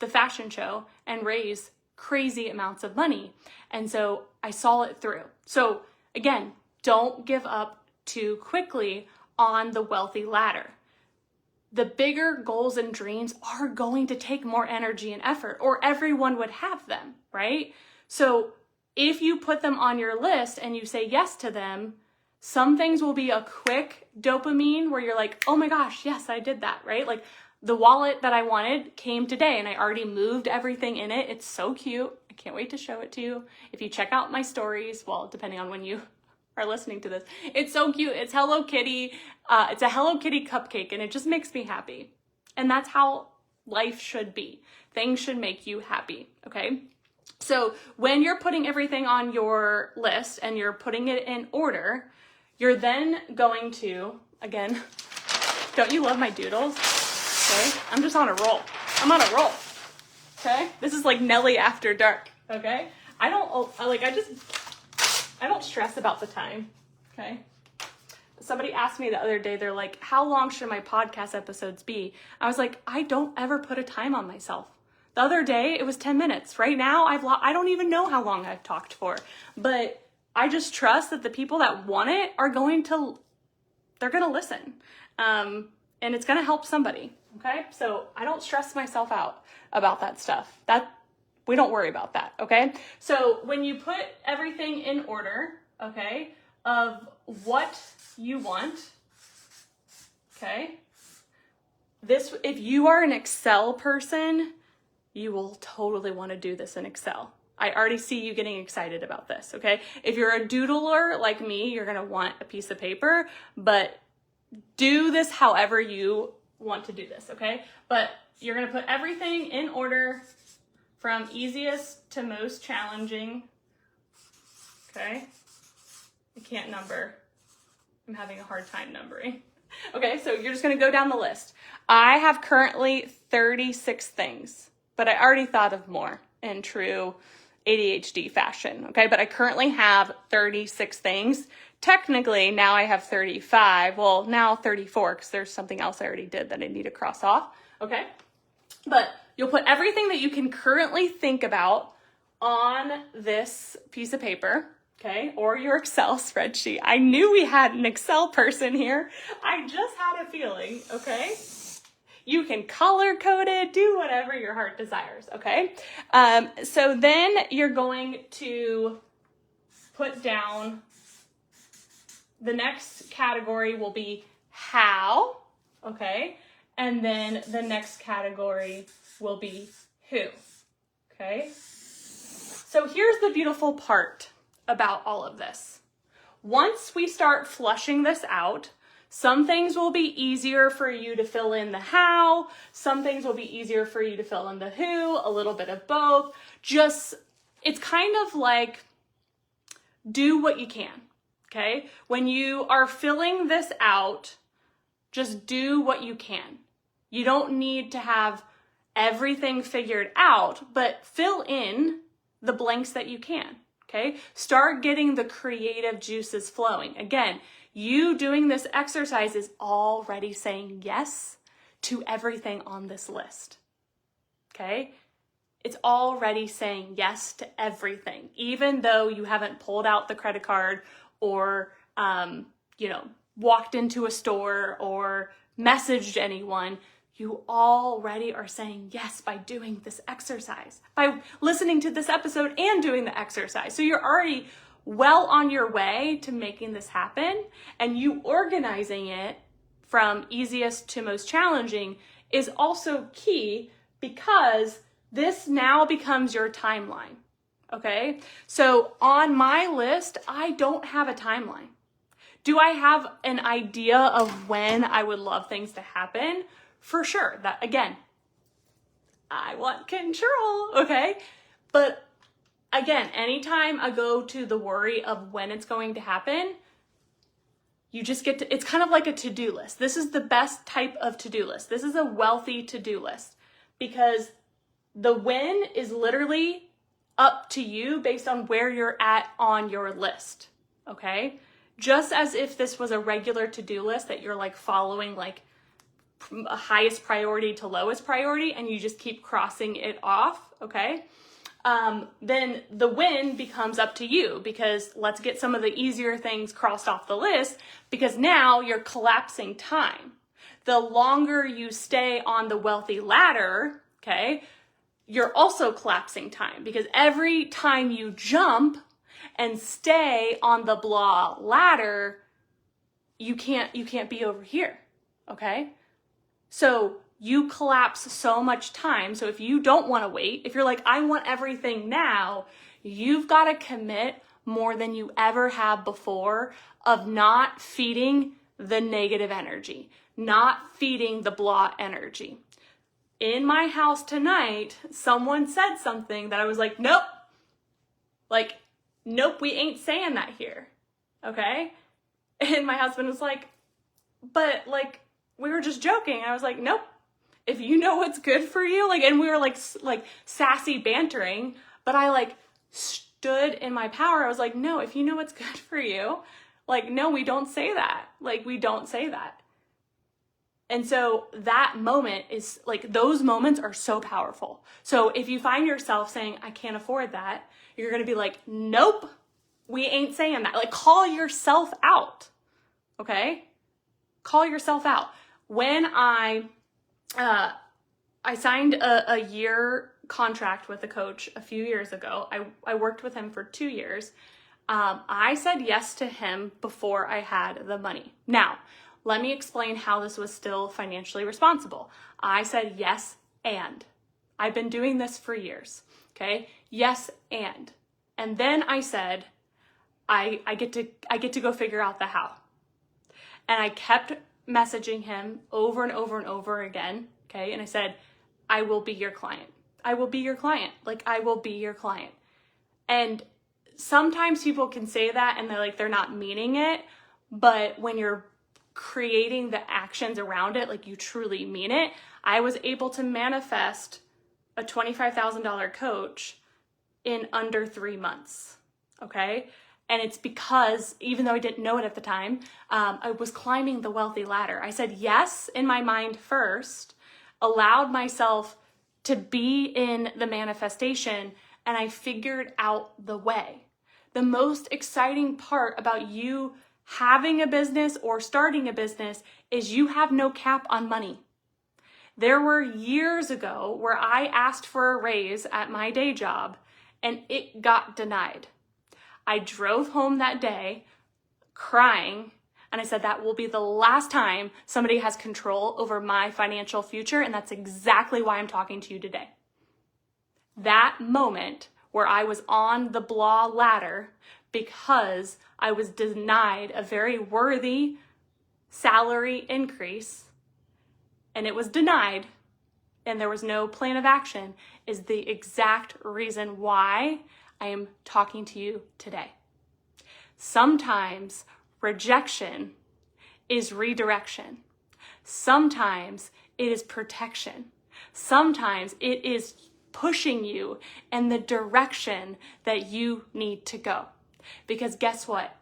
Speaker 1: the fashion show and raise crazy amounts of money. And so I saw it through. So again, don't give up too quickly on the wealthy ladder. The bigger goals and dreams are going to take more energy and effort, or everyone would have them, right? So if you put them on your list and you say yes to them, some things will be a quick dopamine where you're like, oh my gosh, yes, I did that, right? Like the wallet that I wanted came today and I already moved everything in it. It's so cute. I can't wait to show it to you. If you check out my stories, well, depending on when you are listening to this, it's so cute. It's Hello Kitty. It's a Hello Kitty cupcake and it just makes me happy. And that's how life should be. Things should make you happy, okay? So when you're putting everything on your list and you're putting it in order, you're then going to, again, don't you love my doodles? Okay, I'm just on a roll. I'm on a roll, okay? This is like Nellie after dark, okay? I don't stress about the time, okay? Somebody asked me the other day, they're like, how long should my podcast episodes be? I was like, I don't ever put a time on myself. The other day, it was 10 minutes. Right now, I don't even know how long I've talked for. But I just trust that the people that want it are they're going to listen. And it's going to help somebody, okay? So I don't stress myself out about that stuff. We don't worry about that, okay? So when you put everything in order, okay, of what you want, okay, if you are an Excel person, you will totally want to do this in Excel. I already see you getting excited about this, okay? If you're a doodler like me, you're going to want a piece of paper, but do this however you want to do this, okay? But you're going to put everything in order from easiest to most challenging, okay? I can't number. I'm having a hard time numbering. Okay, so you're just going to go down the list. I have currently 36 things. But I already thought of more in true ADHD fashion, okay? But I currently have 36 things. Technically, now I have 35. Well, now 34, because there's something else I already did that I need to cross off, okay? But you'll put everything that you can currently think about on this piece of paper, okay? Or your Excel spreadsheet. I knew we had an Excel person here. I just had a feeling, okay? You can color code it, do whatever your heart desires, okay? So then you're going to put down, the next category will be how, okay? And then the next category will be who, okay? So here's the beautiful part about all of this. Once we start flushing this out, some things will be easier for you to fill in the how. Some things will be easier for you to fill in the who, a little bit of both. It's kind of like do what you can, okay? When you are filling this out, just do what you can. You don't need to have everything figured out, but fill in the blanks that you can, okay? Start getting the creative juices flowing. Again, you doing this exercise is already saying yes to everything on this list, okay? It's already saying yes to everything, even though you haven't pulled out the credit card or, walked into a store or messaged anyone. You already are saying yes by doing this exercise, by listening to this episode and doing the exercise. So you're already well on your way to making this happen, and you organizing it from easiest to most challenging is also key, because this now becomes your timeline, okay? So on my list, I don't have a timeline. Do I have an idea of when I would love things to happen? For sure. That, again, I want control, okay? But again, anytime I go to the worry of when it's going to happen, you just get to, it's kind of like a to-do list. This is the best type of to-do list. This is a wealthy to-do list, because the when is literally up to you based on where you're at on your list, okay? Just as if this was a regular to-do list that you're like following like highest priority to lowest priority, and you just keep crossing it off, okay? Then the when becomes up to you, because let's get some of the easier things crossed off the list, because now you're collapsing time. The longer you stay on the wealthy ladder, okay, you're also collapsing time, because every time you jump and stay on the blah ladder, you can't be over here, okay? So you collapse so much time. So if you don't want to wait, if you're like, I want everything now, you've got to commit more than you ever have before of not feeding the negative energy, not feeding the blah energy. in my house tonight, someone said something that I was like, nope, we ain't saying that here, okay? And my husband was like, but like, we were just joking. I was like, nope, if you know what's good for you, like, and we were like sassy bantering, but I like stood in my power. I was like, no, if you know what's good for you, like, no, we don't say that. Like, we don't say that. And so that moment is like, those moments are so powerful. So if you find yourself saying, I can't afford that, you're going to be like, nope, we ain't saying that. Like, call yourself out. Okay? Call yourself out. When I signed a year contract with a coach a few years ago. I worked with him for 2 years. I said yes to him before I had the money. Now, let me explain how this was still financially responsible. I said yes, and I've been doing this for years. Okay? Yes, and then I said, I get to go figure out the how. And I kept messaging him over and over and over again. Okay? And I said, I will be your client. I will be your client. Like, I will be your client. And sometimes people can say that and they're not meaning it, but when you're creating the actions around it, like, you truly mean it. I was able to manifest a $25,000 coach in under 3 months. Okay? And it's because, even though I didn't know it at the time, I was climbing the wealthy ladder. I said yes in my mind first, allowed myself to be in the manifestation, and I figured out the way. The most exciting part about you having a business or starting a business is you have no cap on money. There were years ago where I asked for a raise at my day job and it got denied. I drove home that day crying, and I said, that will be the last time somebody has control over my financial future, and that's exactly why I'm talking to you today. That moment where I was on the blah ladder because I was denied a very worthy salary increase, and it was denied, and there was no plan of action, is the exact reason why I am talking to you today. Sometimes rejection is redirection. Sometimes it is protection. Sometimes it is pushing you in the direction that you need to go. Because guess what?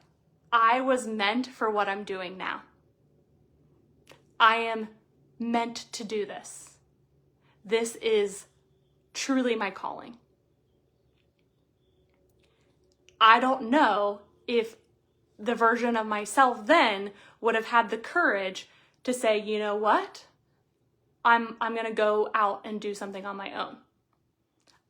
Speaker 1: I was meant for what I'm doing now. I am meant to do this. This is truly my calling. I don't know if the version of myself then would have had the courage to say, you know what? I'm going to go out and do something on my own.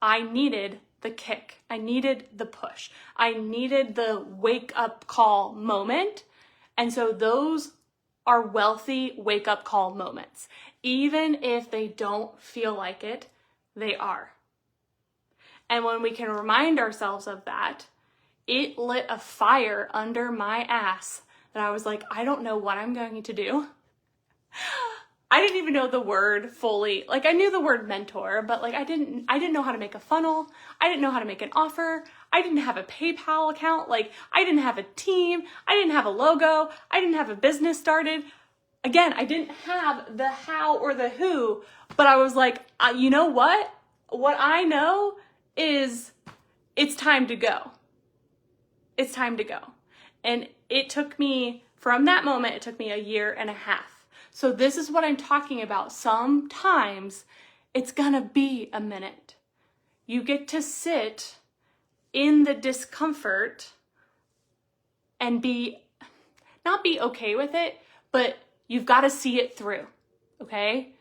Speaker 1: I needed the kick. I needed the push. I needed the wake up call moment. And so those are wealthy wake up call moments. Even if they don't feel like it, they are. And when we can remind ourselves of that, it lit a fire under my ass that I was like, I don't know what I'm going to do. I didn't even know the word fully. Like, I knew the word mentor, but like I didn't know how to make a funnel. I didn't know how to make an offer. I didn't have a PayPal account. Like, I didn't have a team. I didn't have a logo. I didn't have a business started. Again, I didn't have the how or the who, but I was like, you know what? What I know is it's time to go. It's time to go. And it took me, from that moment, it took me 1.5 years. So this is what I'm talking about. Sometimes it's gonna be a minute. You get to sit in the discomfort and not be okay with it, but you've got to see it through, okay?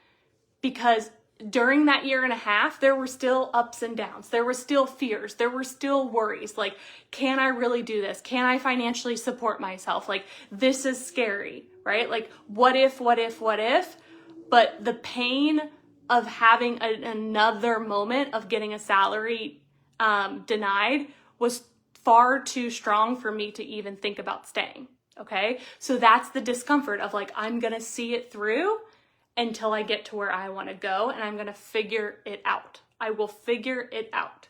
Speaker 1: Because during that 1.5 years, there were still ups and downs. There were still fears. There were still worries. Like, can I really do this? Can I financially support myself? Like, this is scary, right? Like, what if? But the pain of having another moment of getting a salary denied was far too strong for me to even think about staying, okay? So that's the discomfort of like, I'm gonna see it through, until I get to where I want to go, and I'm going to figure it out. I will figure it out.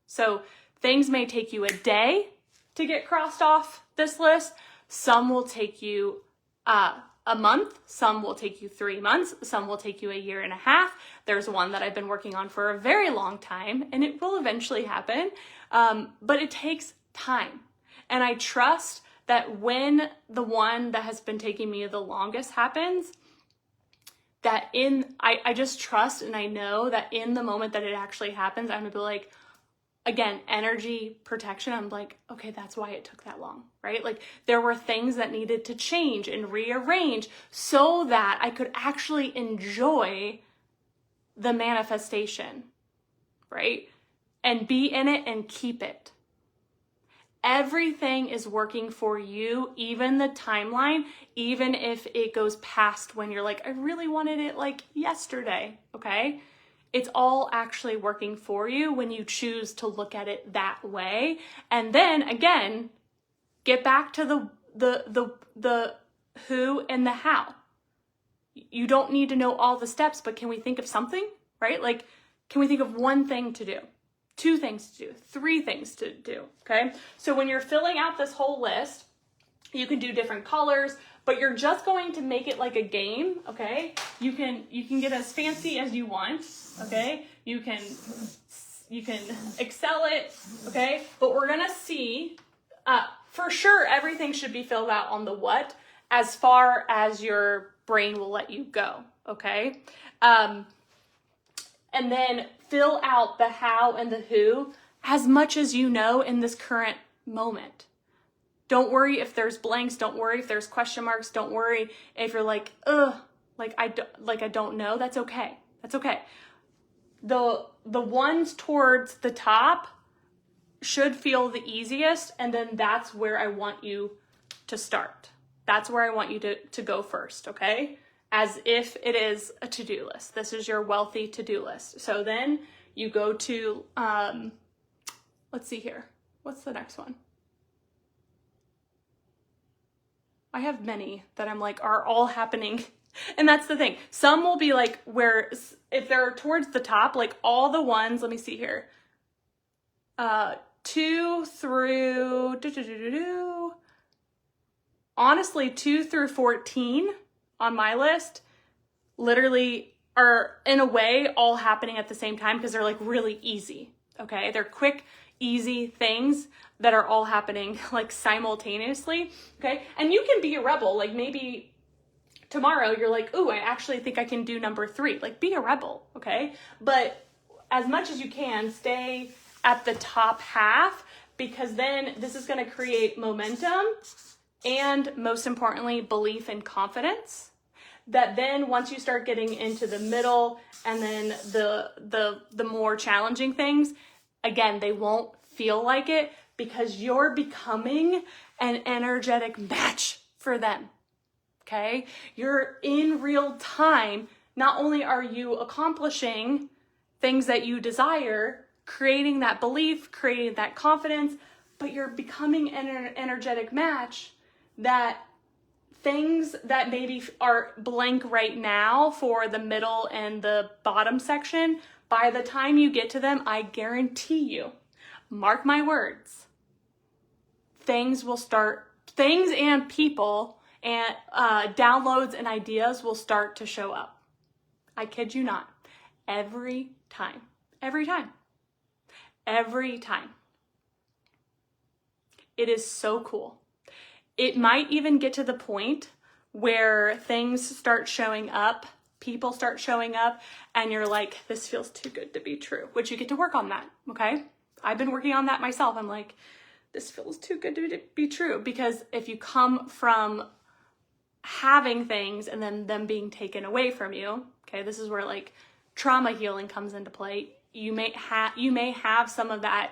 Speaker 1: So things may take you a day to get crossed off this list. Some will take you a month. Some will take you 3 months. Some will take you a year and a half. There's one that I've been working on for a very long time, and it will eventually happen. But it takes time. And I trust that when the one that has been taking me the longest happens, that I just trust and I know that in the moment that it actually happens, I'm gonna be like, again, energy protection. I'm like, okay, that's why it took that long, right? Like there were things that needed to change and rearrange so that I could actually enjoy the manifestation, right? And be in it and keep it. Everything is working for you, even the timeline, even if it goes past when you're like, I really wanted it like yesterday, okay? It's all actually working for you when you choose to look at it that way. And then again, get back to the who and the how. You don't need to know all the steps, but can we think of something, right? Like, can we think of one thing to do? 2 things to do, 3 things to do, okay? So when you're filling out this whole list, you can do different colors, but you're just going to make it like a game, okay? You can get as fancy as you want, okay? You can excel it, okay? But we're gonna see, for sure, everything should be filled out on the what as far as your brain will let you go, okay? And then fill out the how and the who as much as you know in this current moment. Don't worry if there's blanks. Don't worry if there's question marks. Don't worry if you're like, I don't know. That's okay. That's okay. The ones towards the top should feel the easiest, and then that's where I want you to start. That's where I want you to go first, okay? As if it is a to-do list. This is your wealthy to-do list. So then you go to, let's see here. What's the next one? I have many that I'm like are all happening. And that's the thing. Some will be like where, if they're towards the top, like all the ones, let me see here. 2 through, honestly, 2 through 14 on my list literally are in a way all happening at the same time because they're like really easy, okay? They're quick, easy things that are all happening like simultaneously, okay? And you can be a rebel, like maybe tomorrow you're like, ooh, I actually think I can do number 3. Like be a rebel, okay? But as much as you can, stay at the top half because then this is gonna create momentum and most importantly, belief and confidence. That then once you start getting into the middle and then the more challenging things, again, they won't feel like it because you're becoming an energetic match for them, okay? You're in real time. Not only are you accomplishing things that you desire, creating that belief, creating that confidence, but you're becoming an energetic match that things that maybe are blank right now for the middle and the bottom section, by the time you get to them, I guarantee you, mark my words, things and people and downloads and ideas will start to show up. I kid you not. Every time. Every time. Every time. It is so cool. It might even get to the point where things start showing up, people start showing up, and you're like, this feels too good to be true, which you get to work on that, okay? I've been working on that myself. I'm like, this feels too good to be true, because if you come from having things and then them being taken away from you, okay, this is where like trauma healing comes into play. You may have some of that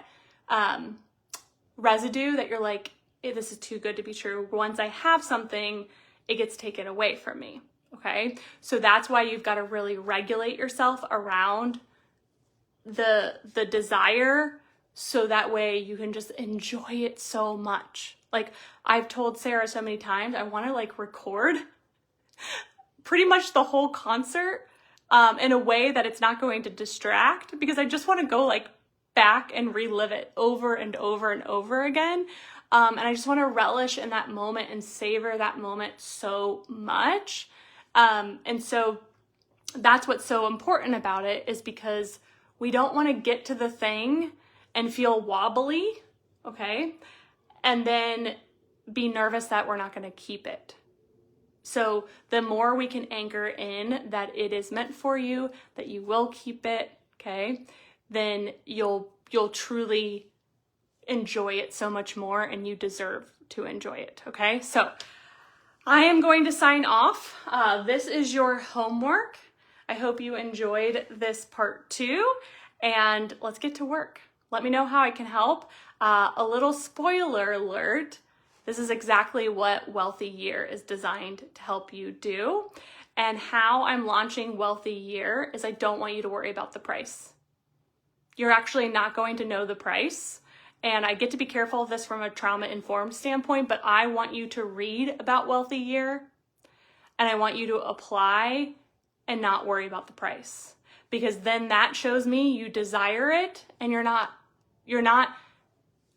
Speaker 1: residue that you're like, this is too good to be true. Once I have something, it gets taken away from me, okay? So that's why you've got to really regulate yourself around the desire so that way you can just enjoy it so much. Like I've told Sarah so many times, I want to like record pretty much the whole concert in a way that it's not going to distract, because I just want to go like back and relive it over and over and over again. And I just want to relish in that moment and savor that moment so much. And so that's what's so important about it, is because we don't want to get to the thing and feel wobbly, okay? And then be nervous that we're not going to keep it. So the more we can anchor in that it is meant for you, that you will keep it, okay, then you'll truly enjoy it so much more, and you deserve to enjoy it, okay? So I am going to sign off. This is your homework. I hope you enjoyed this part 2, and let's get to work. Let me know how I can help. A little spoiler alert. This is exactly what Wealthy Year is designed to help you do. And how I'm launching Wealthy Year is I don't want you to worry about the price. You're actually not going to know the price. And I get to be careful of this from a trauma-informed standpoint, but I want you to read about Wealthy Year, and I want you to apply and not worry about the price. Because then that shows me you desire it, and you're not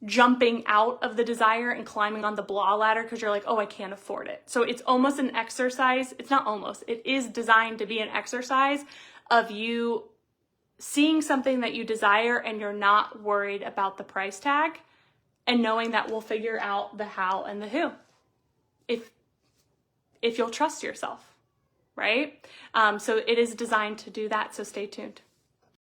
Speaker 1: jumping out of the desire and climbing on the blah ladder because you're like, oh, I can't afford it. So it's almost an exercise. It's not almost, it is designed to be an exercise of you seeing something that you desire and you're not worried about the price tag, and knowing that we'll figure out the how and the who if you'll trust yourself, right? So it is designed to do that. So stay tuned.